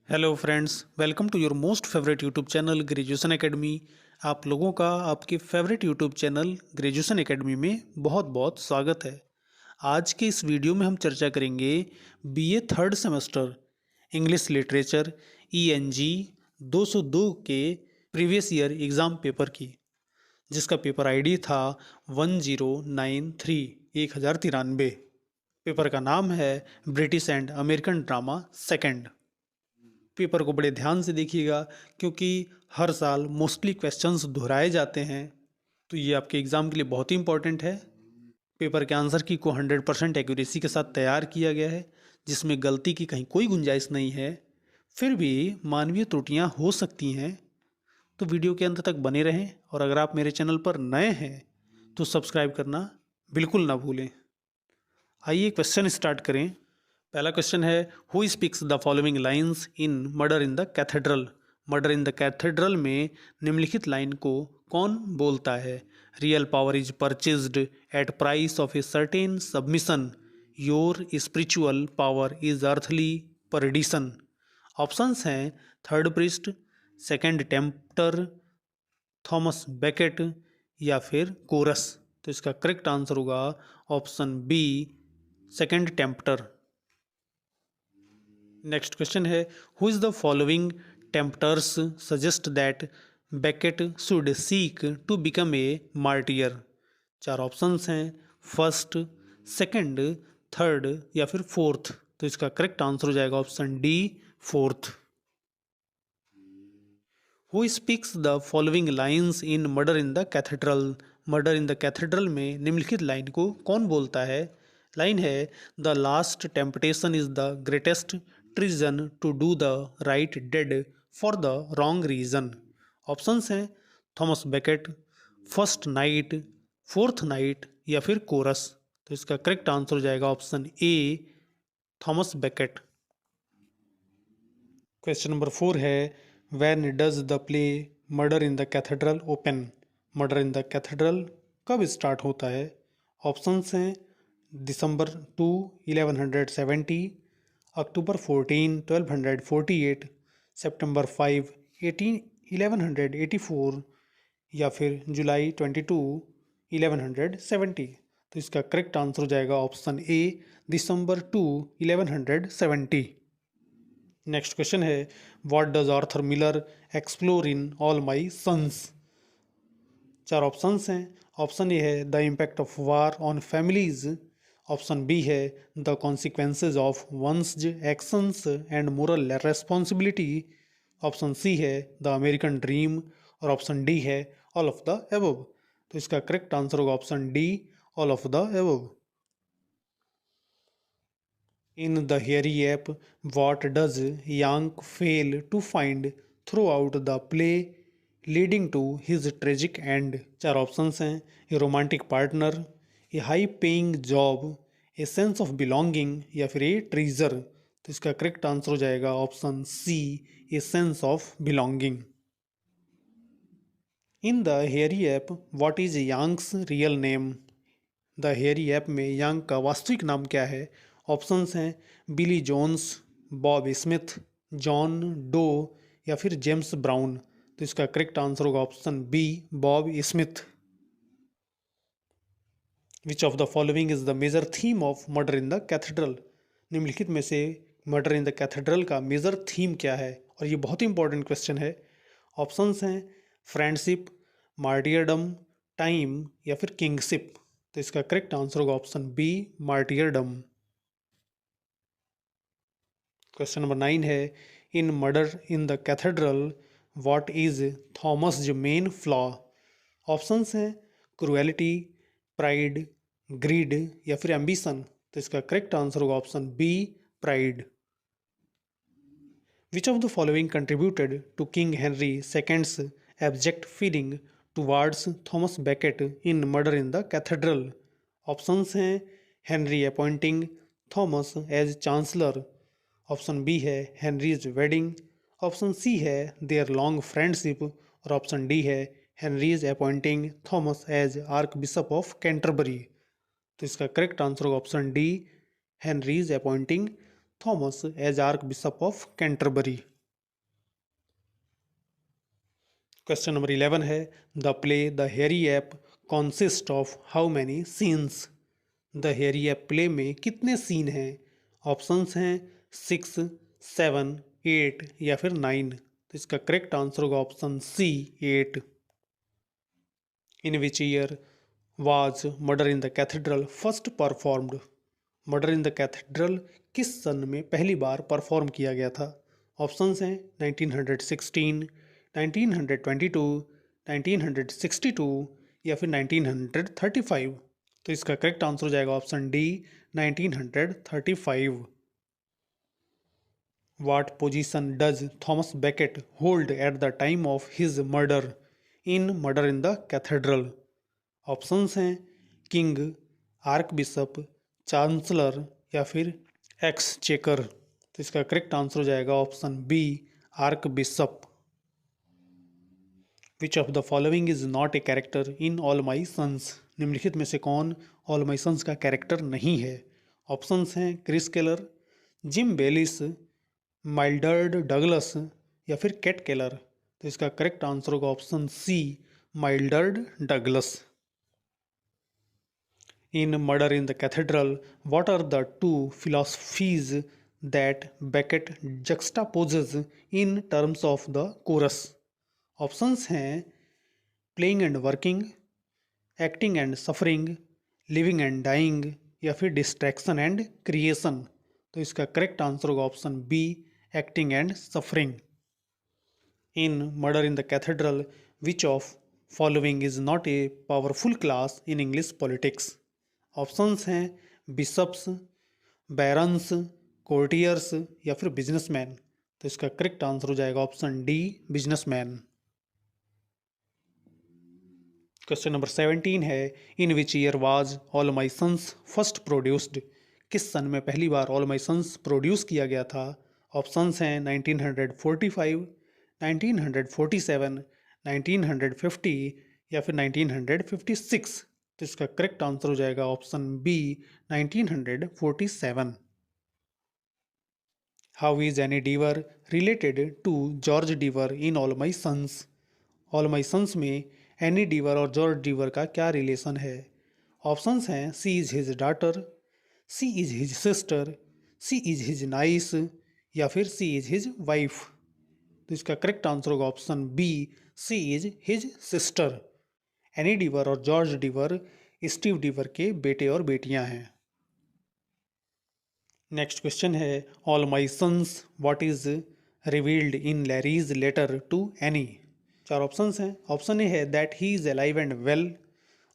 Hello friends, welcome to your most favourite YouTube channel graduation academy. आप लोगों का आपके favourite YouTube channel graduation academy में बहुत बहुत स्वागत है। आज के इस वीडियो में हम चर्चा करेंगे BA third semester English literature ENG 202 के प्रीवियस ईयर एग्ज़ाम पेपर की, जिसका पेपर आईडी था 1093 पेपर का नाम है British and American drama second. Paper को बड़े ध्यान से देखिएगा क्योंकि हर साल मोस्टली क्वेश्चंस दोहराए जाते हैं, तो ये आपके एग्ज़ाम के लिए बहुत ही इंपॉर्टेंट है। पेपर के आंसर की को 100% एक्यूरेसी के साथ तैयार किया गया है, जिसमें गलती की कहीं कोई गुंजाइश नहीं है। फिर भी मानवीय त्रुटियां हो सकती हैं, तो वीडियो के अंत तक बने रहें। और अगर आप मेरे चैनल पर नए हैं तो सब्सक्राइब करना बिल्कुल ना भूलें। आइए क्वेश्चन स्टार्ट करें। पहला क्वेश्चन है, who speaks the following lines in Murder in the Cathedral. Murder in the Cathedral में निम्नलिखित लाइन को कौन बोलता है? Real power is purchased at price of a certain submission, your spiritual power is earthly perdition. Options हैं third priest, second tempter, Thomas Becket या फिर chorus. तो इसका करेक्ट आंसर होगा option B, second tempter. Next question है, who is the following tempters suggest that Becket should seek to become a martyr. चार options हैं, first, second, third या फिर फोर्थ। तो इसका करेक्ट आंसर हो जाएगा option D, fourth. Who speaks the following lines in Murder in the Cathedral. Murder in the Cathedral में निम्नलिखित लाइन को कौन बोलता है? लाइन है, the last temptation is the greatest treason to do the right deed for the wrong reason. Options हैं Thomas Becket, first night, fourth night या फिर कोरस। तो इसका करेक्ट आंसर हो जाएगा ऑप्शन ए, थॉमस बेकेट। क्वेश्चन नंबर 4 है, when does the play murder in the cathedral open. Murder in the cathedral कब start होता है? ऑप्शंस हैं दिसंबर 2 1170, अक्टूबर 14 1248, सितंबर 5 18 1184 या फिर जुलाई 22 1170। तो इसका करेक्ट आंसर हो जाएगा option A, December 2 1170। Next question है, what does Arthur Miller explore in All My Sons. चार ऑप्शंस हैं। ऑप्शन ए है the impact of war on families, option B है the consequences of one's actions and moral responsibility, option C है the American dream और option D है all of the above. तो इसका correct answer होगा option D, all of the above. In the Harry app, what does Yank fail to find throughout the play leading to his tragic end? चार options हैं, ए romantic partner, A high paying job, A sense of belonging या फिर ए treasure. तो इसका correct answer हो जाएगा option C, a sense of belonging. In The Hairy Ape what is Yank's real name. The Hairy Ape में Yank का वास्तविक नाम क्या है? ऑप्शंस हैं Billy Jones, Bob Smith, John Doe या फिर जेम्स ब्राउन। तो इसका करेक्ट आंसर होगा option B, Bob Smith. Which of the following is the major theme of Murder in the Cathedral. निम्नलिखित में से मर्डर इन द कैथेड्रल का major theme क्या है? और ये बहुत ही इंपॉर्टेंट क्वेश्चन है। ऑप्शंस हैं फ्रेंडशिप, मार्टियरडम, टाइम या फिर किंगशिप। तो इसका करेक्ट आंसर होगा option B, martyrdom. Question number 9 है, in Murder in the Cathedral what is Thomas ज मेन फ्लॉ। ऑप्शंस हैं क्रुएलिटी, प्राइड, ग्रीड या फिर एम्बिशन। तो इसका करेक्ट आंसर होगा option B, pride. Which of the following contributed to King Henry second's abject feeling towards Thomas Becket in Murder in the Cathedral. Options हैं Henry appointing Thomas as chancellor, option B है Henry's wedding, option C है their long friendship और option D है Henry's appointing Thomas as archbishop of Canterbury. तो इसका correct answer होगा option D, Henry's appointing Thomas as archbishop of Canterbury. Question number 11 है the play The Hairy Ape consist of how many scenes. The Hairy app play में कितने scene हैं? Options हैं 6, 7, 8 या फिर 9। तो इसका करेक्ट आंसर होगा option C 8। In which year was Murder in the Cathedral first performed. Murder in the Cathedral किस सन में पहली बार परफॉर्म किया गया था? ऑप्शंस हैं 1916, 1922, 1962 या फिर 1935। तो इसका करेक्ट आंसर हो जाएगा option D 1935। What position does Thomas Becket hold at the time of his murder in Murder in the Cathedral? Options हैं किंग, आर्क बिशप, चांसलर या फिर एक्सचेकर। तो इसका करेक्ट आंसर हो जाएगा option B archbishop. Which of the following is not a character in All My Sons. निम्नलिखित में से कौन ऑल माई सन्स का कैरेक्टर नहीं है? ऑप्शंस हैं Chris Keller, Jim Bayliss, Mildred Douglas या फिर कैट केलर। तो इसका करेक्ट आंसर होगा option C Mildred Douglas. In Murder in the Cathedral what are the two philosophies that Becket juxtaposes in terms of the chorus. Options हैं playing and working, acting and suffering, living and dying या फिर distraction and creation. तो इसका correct answer होगा option B acting and suffering. In Murder in the Cathedral which of following is not a powerful class in English politics. Options हैं bishops, barons, courtiers या फिर businessman. तो इसका correct answer हो जाएगा option D businessman. Question number 17 है in which year was All My Sons first produced. किस सन में पहली बार ऑल माई सन्स प्रोड्यूस किया गया था? ऑप्शंस हैं 1945, 1947, 1950 या फिर 1956। तो इसका करेक्ट आंसर हो जाएगा option B 1947। How is Annie Deever related to George Deever in All My Sons. All My Sons में एनी डीवर और जॉर्ज डीवर का क्या रिलेशन है? ऑप्शंस हैं she is his daughter, she is his sister, she is his niece या फिर she is his wife. तो इसका करेक्ट आंसर होगा option B she is his sister. Annie Deever और जॉर्ज डीवर स्टीव डीवर के बेटे और बेटियां हैं। नेक्स्ट क्वेश्चन है All My Sons what is revealed in Larry's letter to Annie. चार ऑप्शंस हैं। ऑप्शन ए है that he is alive and well,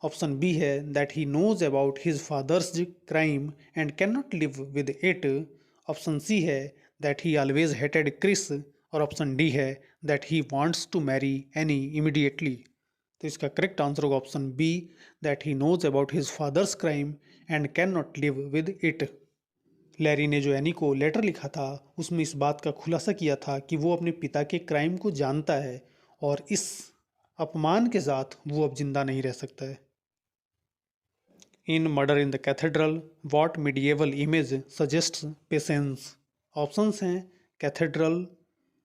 option B है that he knows about his father's crime and can not live with it, option C है that he always hated Chris और option D है that he wants to marry Annie immediately. तो इसका correct answer होगा option B that he knows about his father's crime and can not live with it. Larry ने जो any को letter लिखा था उसमें इस बात का खुलासा किया था कि वो अपने पिता के क्राइम को जानता है और इस अपमान के साथ वो अब जिंदा नहीं रह सकता है। In Murder in the Cathedral what medieval image suggests patience. Options हैं कैथेड्रल,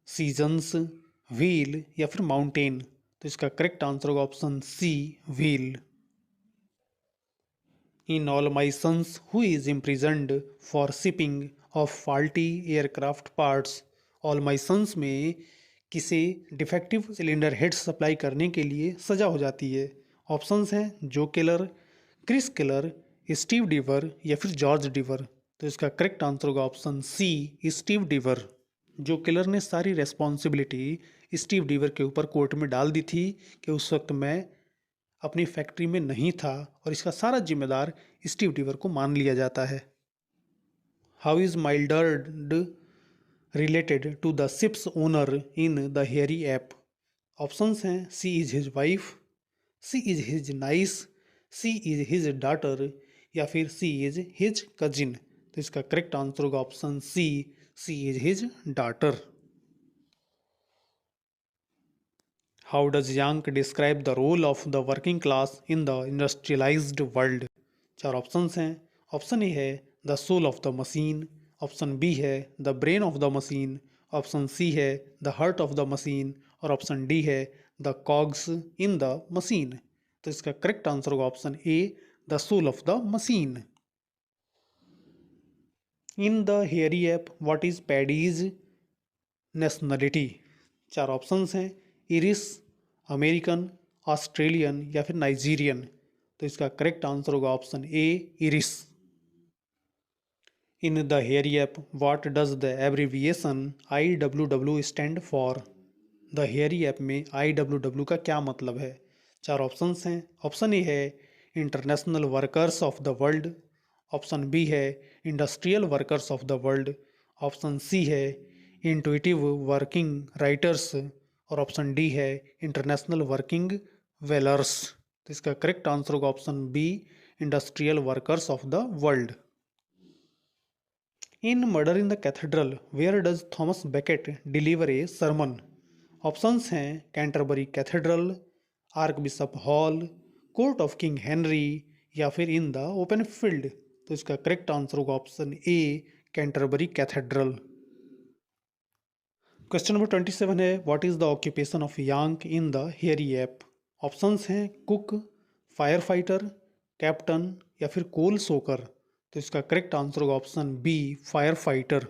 सीजन्स, व्हील या फिर माउंटेन। तो इसका करेक्ट आंसर होगा option C wheel. In All My Sons who is imprisoned for shipping of faulty aircraft parts. All My Sons में किसे defective cylinder heads supply करने के लिए सजा हो जाती है? ऑप्शंस हैं जो केलर, क्रिस केलर, स्टीव डीवर या फिर जॉर्ज डीवर। तो इसका करेक्ट आंसर होगा ऑप्शन सी स्टीव डीवर। जो केलर ने सारी रेस्पॉन्सिबिलिटी स्टीव डीवर के ऊपर कोर्ट में डाल दी थी कि उस वक्त मैं अपनी फैक्ट्री में नहीं था और इसका सारा जिम्मेदार स्टीव डीवर को मान लिया जाता है। How is Mildred related to the ship's owner in The Hairy Ape. Options हैं she is his wife, she is his niece, she is his daughter या फिर सी इज हिज कजिन। तो इसका करेक्ट आंसर होगा option C is his daughter. How does Yank describe the role of the working class in the industrialized world. चार options हैं। Option A है the soul of the machine, option B है the brain of the machine, option C है the heart of the machine और option D है the cogs in the machine. तो इसका correct answer होगा option A, the soul of the machine. In The Hairy Ape what is Paddy's nationality? चार options हैं, Irish, American, Australian या फिर Nigerian. तो इसका करेक्ट आंसर होगा option A, Irish. In The Hairy Ape what does the abbreviation IWW stand for? The Hairy Ape में IWW का क्या मतलब है? चार ऑप्शंस हैं। ऑप्शन ए है international workers of the world, option B है industrial workers of the world, option C है इंटुइटिव वर्किंग राइटर्स और ऑप्शन डी है इंटरनेशनल वर्किंग वेलर्स। तो इसका करेक्ट आंसर होगा option B, industrial workers of the world. In Murder in the Cathedral where does Thomas Becket deliver a sermon? Options हैं Canterbury Cathedral, archbishop hall, court of King Henry या फिर in the open field. तो इसका correct answer होगा option A, Canterbury Cathedral. Question number 27 है what is the occupation of Yank in The Hairy Ape? Options हैं cook, fire fighter, captain या फिर coal stoker. तो इसका करेक्ट आंसर होगा option B, fire fighter.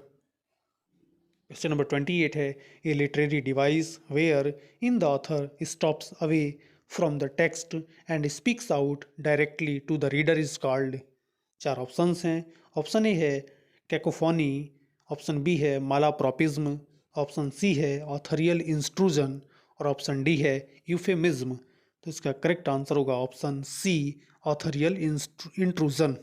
Question number 28 है a literary device where in the author stops away from the text and speaks out directly to the reader is called. चार options हैं। Option A है cacophony, option B है मालाप्रॉपिज्म, option C है ऑथरियल इंस्ट्रूजन और option D है euphemism. तो इसका correct answer होगा option C, authorial intrusion.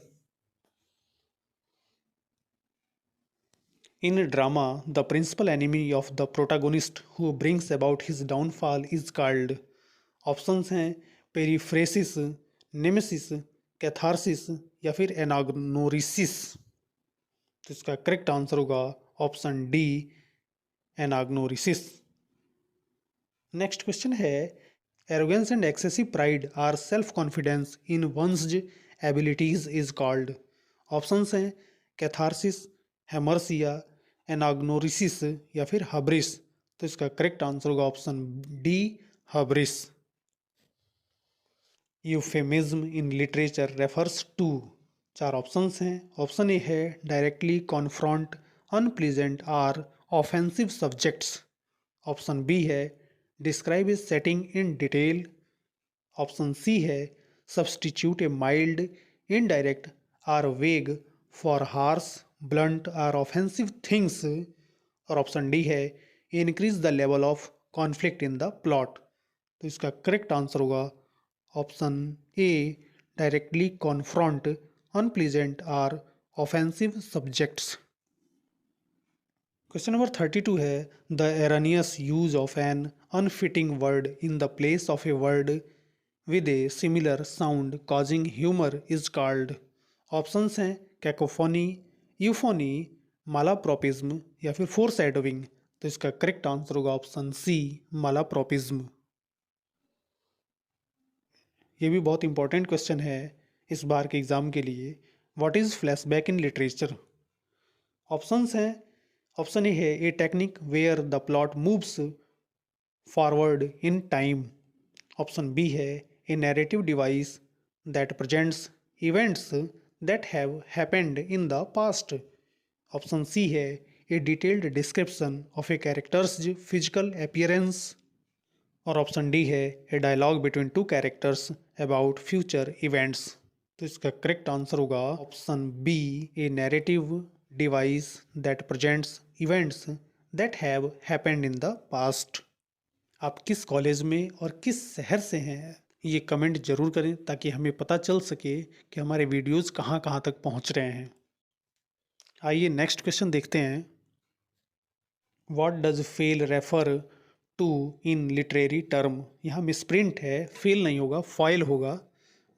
In drama the principal enemy of the protagonist who brings about his downfall is called. Options हैं periphrasis, nemesis, catharsis या फिर एनाग्नोरिसिस। तो इसका करेक्ट आंसर होगा option D, anagnorisis. Next question है arrogance and excessive pride or self confidence in one's abilities is called. Options हैं catharsis, hamartia, anagnorisis या फिर हब्रिस। तो इसका करेक्ट आंसर होगा option D, hubris. Euphemism in literature refers to. चार options हैं। Option A है directly confront unpleasant or offensive subjects, option B है describe is setting in detail, option C है substitute a mild indirect or vague for harsh blunt or offensive things और option D है increase the level of conflict in the plot. तो इसका correct answer होगा option A, directly confront unpleasant or offensive subjects. Question number 32 है the erroneous use of an unfitting word in the place of a word with a similar sound causing humour is called. Options हैं cacophony, euphony, malapropism या फिर foreshadowing. तो इसका correct answer होगा option C, malapropism. ये भी बहुत important question है इस बार के एग्जाम के लिए। What is flashback in literature? Options हैं। ऑप्शन ए है a technique where the plot moves forward in time, option B है a narrative device that presents events that have happened in the past, option C है a detailed description of a character's physical appearance और option D है a dialogue between two characters about future events. तो इसका correct answer होगा option B, a narrative device that presents events that have happened in the past. आप किस college में और किस शहर से हैं ये कमेंट जरूर करें ताकि हमें पता चल सके कि हमारे वीडियोस कहाँ कहाँ तक पहुँच रहे हैं। आइए नेक्स्ट क्वेश्चन देखते हैं। What does fail refer to in literary term? यहाँ मिसप्रिंट है, फेल नहीं होगा, फॉइल होगा।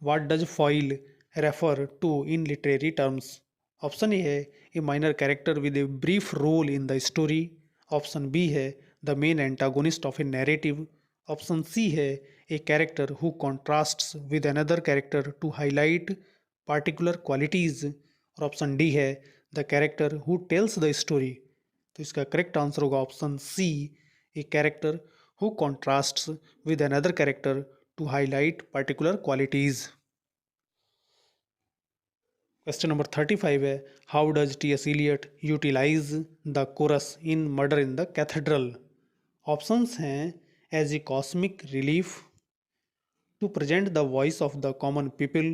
What does foil refer to in literary terms? Option A है a minor character with a brief role in the story, option B है the main antagonist of a narrative, option C है a character who contrasts with another character to highlight particular qualities और option D है the character who tells the story. तो इसका correct answer होगा option C, a character who contrasts with another character to highlight particular qualities. Question number 35 है, how does T S Eliot utilise the chorus in Murder in the Cathedral. Options हैं as a cosmic relief, to present the voice of the common people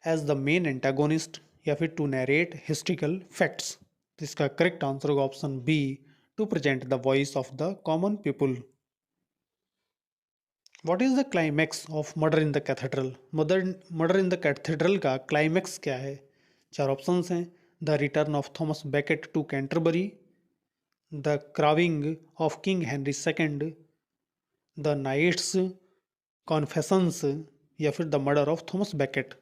as the main antagonist, या फिर to narrate historical facts. तो इसका correct answer होगा option B, to present the voice of the common people. What is the climax of Murder in the Cathedral. Murder in the Cathedral का climax क्या है। चार options हैं, the return of Thomas Becket to Canterbury, the craving of King Henry second, the knights confessions, या फिर the murder of Thomas Becket.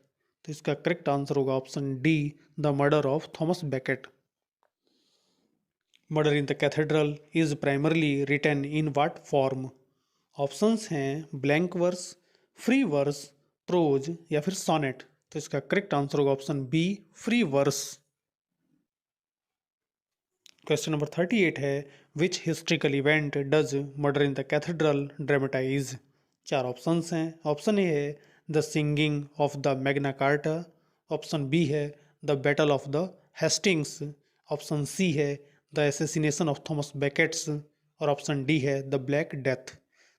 तो इसका correct answer होगा option D, the murder of Thomas Becket. Murder in the Cathedral is primarily written in what form. Options हैं blank verse, free verse, prose, या फिर sonnet. तो इसका correct answer होगा option B, free verse. Question number 38 है, which historical event does Murder in the Cathedral dramatise. चार options हैं, option A है the singing of the Magna Carta, option B है the battle of the Hastings, option C है the assassination of Thomas Beckets, और option D है the Black death.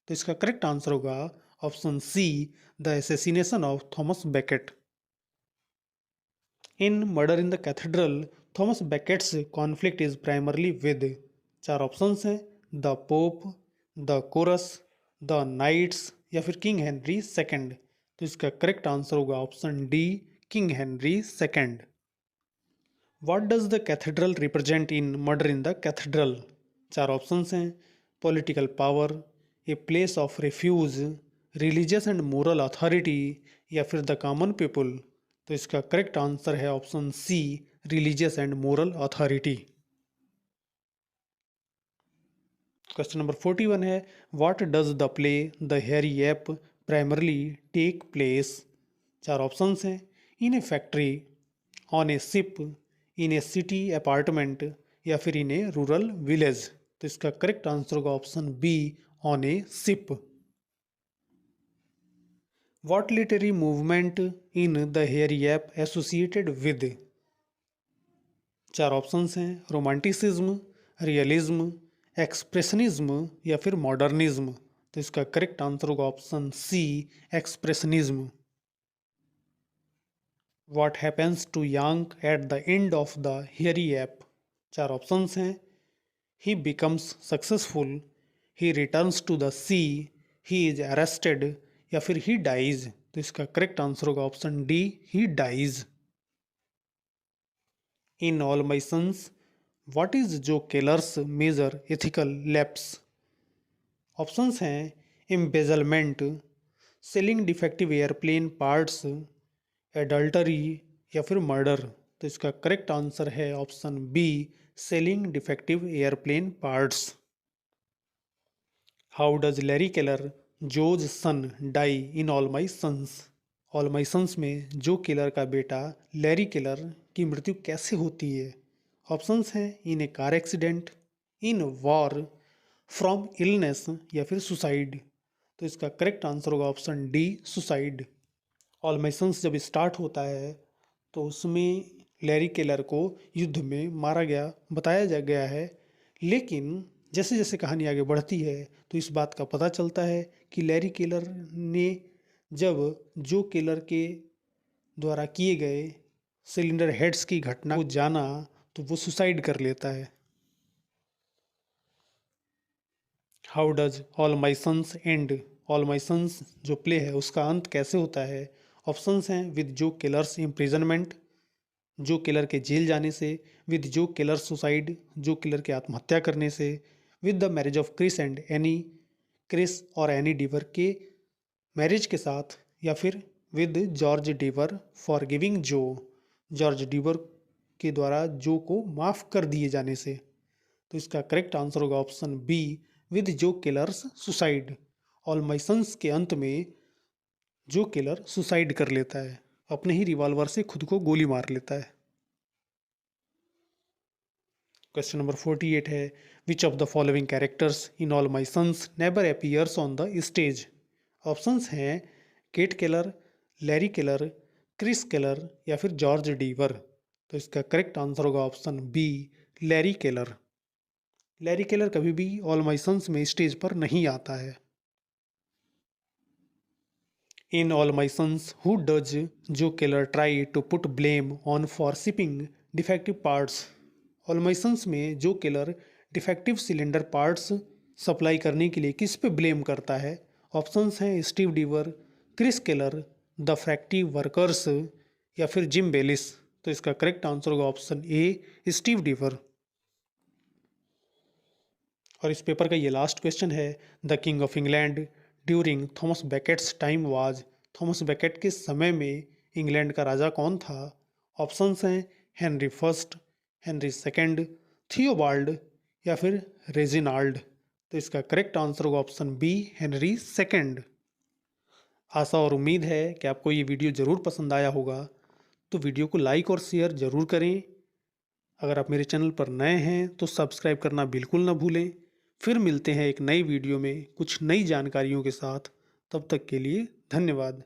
तो इसका correct answer होगा option C, the assassination of Thomas Becket. In Murder in the Cathedral Thomas Becket's conflict is primarily with. चार options हैं, the Pope, the chorus, the knights, या फिर King Henry second. तो इसका correct answer होगा option D, King Henry second. What does the cathedral represent in Murder in the Cathedral. चार options हैं, political power, a place of refuge, religious and moral authority, या फिर the common people. तो इसका correct answer है option C, religious and moral authority. Question number 41 है, what does the play the Hairy Ape primarily take place. चार options हैं, in a factory, on a ship, in a city apartment, या फिर in a rural village. तो इसका correct answer होगा option B, on a ship. What literary movement in the Hairy Ape associated with. चार options हैं, romanticism, realism, expressionism, या फिर modernism. तो इसका करेक्ट आंसर होगा option C, expressionism. What happens to Yank at the end of the Hairy Ape. चार options हैं, he becomes successful, he returns to the sea, he is arrested, या फिर he dies. तो इसका correct answer होगा option D, he dies. In All My Sons what is Joe Keller's major ethical lapse. Options हैं, embezzlement, selling defective airplane parts, adultery, या फिर murder. तो इसका करेक्ट आंसर है option B, selling defective airplane parts. How does Larry Keller Joe's son die in All My Sons. All My Sons में Joe Keller का बेटा Larry Keller की मृत्यु कैसे होती है। ऑप्शंस हैं, in a car accident, in war, from illness, या फिर सुसाइड। तो इसका करेक्ट आंसर होगा option D, suicide. All My Sons जब स्टार्ट होता है तो उसमें लैरी केलर को युद्ध में मारा गया बताया जा गया है, लेकिन जैसे जैसे कहानी आगे बढ़ती है तो इस बात का पता चलता है कि लैरी केलर ने जब जो केलर के द्वारा किए गए सिलेंडर हेड्स की घटना को जाना तो वो सुसाइड कर लेता है। How does All My Sons end. All My Sons जो प्ले है उसका अंत कैसे होता है। ऑप्शंस हैं, विद जो किलर्स इम्प्रिजनमेंट, जो किलर के जेल जाने से, विद जो किलर सुसाइड, जो किलर के आत्महत्या करने से, with the marriage of Chris and Annie, Chris और एनी डीवर के मैरिज के साथ, या फिर with George Deever for giving Joe, George Deever के द्वारा जो को माफ़ कर दिए जाने से। तो इसका करेक्ट आंसर होगा option B, with Joe Keller's suicide. All My Sons के अंत में जो किलर सुसाइड कर लेता है, अपने ही रिवॉल्वर से खुद को गोली मार लेता है। क्वेश्चन नंबर 48 है, which of the following characters in All My Sons never appears on the stage. Options हैं Kate Keller, Larry Keller, Chris Keller या फिर जॉर्ज डीवर। तो इसका करेक्ट आंसर होगा option B, Larry Keller. Larry Keller कभी भी All My Sons में stage पर नहीं आता है। In All My Sons who does Joe Keller try to put blame on for shipping defective parts. All My Sons में Joe Keller defective cylinder parts supply करने के लिए किस पे ब्लेम करता है। ऑप्शंस हैं स्टीव डीवर, क्रिस केलर, द फ्रैक्टिव वर्कर्स या फिर जिम बेलिस। तो इसका करेक्ट आंसर होगा ऑप्शन ए, स्टीव डीवर। और इस पेपर का ये लास्ट क्वेश्चन है, the king of England during Thomas Beckett's time was. Thomas baked के समय में इंग्लैंड का राजा कौन था। ऑप्शंस हैं Henry first, Henry second, Theobald या फिर रेजिनाल्ड। तो इसका करेक्ट आंसर होगा ऑप्शन बी, हेनरी सेकंड। आशा और उम्मीद है कि आपको ये वीडियो ज़रूर पसंद आया होगा, तो वीडियो को लाइक और शेयर ज़रूर करें। अगर आप मेरे चैनल पर नए हैं तो सब्सक्राइब करना बिल्कुल ना भूलें। फिर मिलते हैं एक नई वीडियो में कुछ नई जानकारियों के साथ। तब तक के लिए धन्यवाद।